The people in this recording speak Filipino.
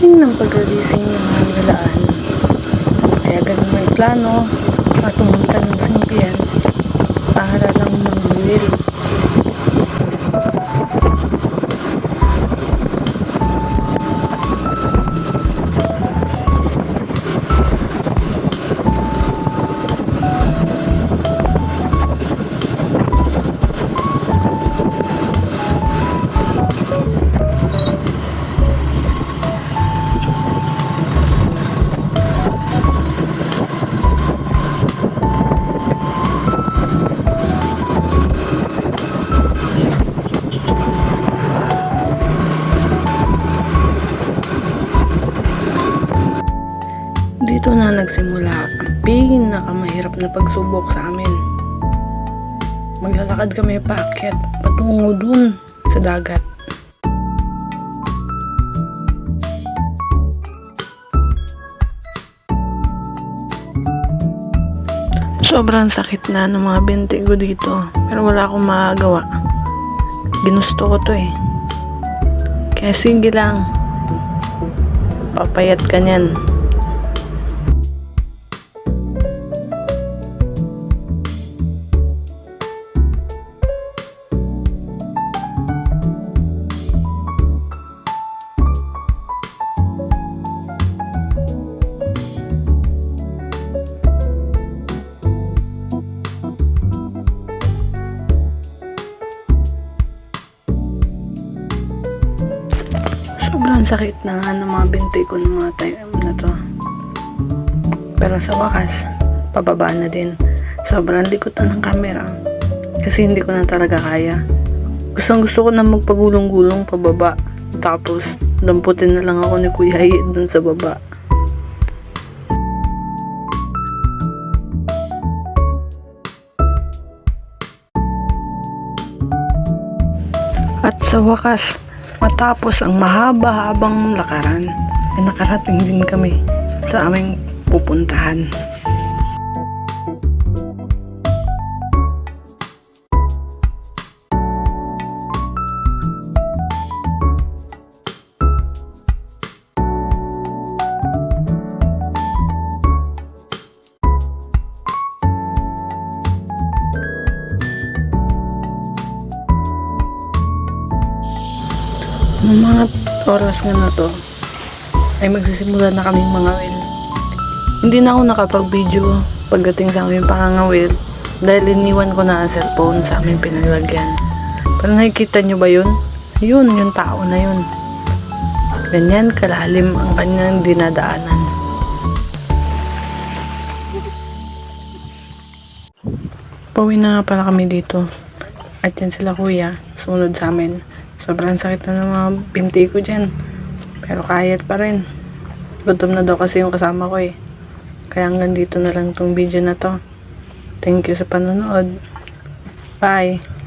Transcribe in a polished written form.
Pagdating ng pagkagising ng mga nilaan, kaya ganun may plano at pumunta ng singpian para lang mag-will. Dito na nagsimula ang pinakamahirap na pagsubok sa amin. Maglalakad kami paakyat patungo dun sa dagat. Sobrang sakit na ng mga binti ko dito, pero wala akong magagawa. Ginusto ko to eh. Kaya sige lang, papayat ka niyan. Sobrang sakit na nga ng mga binti ko ng mga time na to. Pero sa wakas, pababa na din. Sobrang likot na ng camera. Kasi hindi ko na talaga kaya. Gusto ko na magpagulong-gulong pababa. Tapos, damputin na lang ako ni Kuya Hi dun sa baba. At sa wakas, matapos ang mahaba-habang lakaran, ay nakarating din kami sa aming pupuntahan. Noong mga oras nga na to, ay magsisimula na kaming mangawil. Hindi na ako nakapag-video pagdating sa aming pangangawil dahil iniwan ko na ang cellphone sa aming pinalagyan. Pero nakikita nyo ba yun? Yun, yung tao na yun. Ganyan kalalim ang kanyang dinadaanan. Pauwi na nga pala kami dito. At yan sila kuya, sumunod sa amin. Sobrang sakit na ng mga binti ko dyan. Pero kahit pa rin. Gutom na daw kasi yung kasama ko eh. Kaya hanggang dito na lang tong video na to. Thank you sa panonood. Bye!